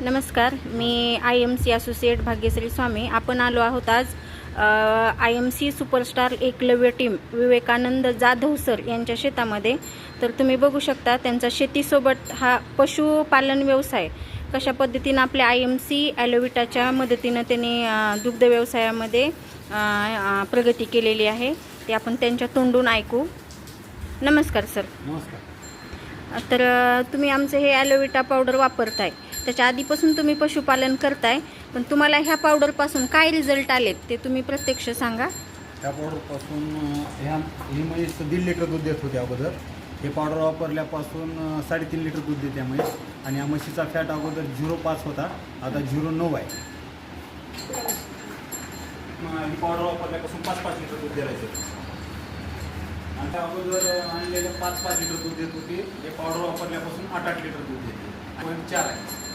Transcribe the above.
नमस्कार, मी IMC associate Bhagyashree Swami. आपण आलो आहोत आज IMC superstar Eklavya team Vivekanand Jadhav sir यांच्या शेतामध्ये. तर तुम्ही बघू शकता त्यांचा शेतीसोबत हा पशुपालन व्यवसाय कशा पद्धतीने आपल्या IMC ॲलोविटाच्या मदतीनं त्यांनी दुग्ध व्यवसायामध्ये प्रगती केलेली आहे ते आपण त्यांच्या तोंडून ऐकू. नमस्कार सर. नमस्कार. तर तुम्ही आमचं हे ॲलोविटा पावडर वापरताय, त्याच्या आधीपासून तुम्ही पशुपालन करताय, पण तुम्हाला ह्या पावडरपासून काय रिझल्ट आलेत ते तुम्ही प्रत्यक्ष सांगा. त्या पावडरपासून ही म्हैस 1.5 लिटर दूध देत होते अगोदर. हे पावडर वापरल्यापासून 3.5 लिटर दूध देते म्हैस. आणि या म्हशीचा फॅट अगोदर 0.5 होता, आता 0.9 आहे. ही पावडर वापरल्यापासून 5-5 लिटर दूध द्यायचं. आणि त्या अगोदर आणलेलं 5-5 लिटर दूध देत होते. हे पावडर वापरल्यापासून 8-8 लिटर दूध देते. 0.4 आहे.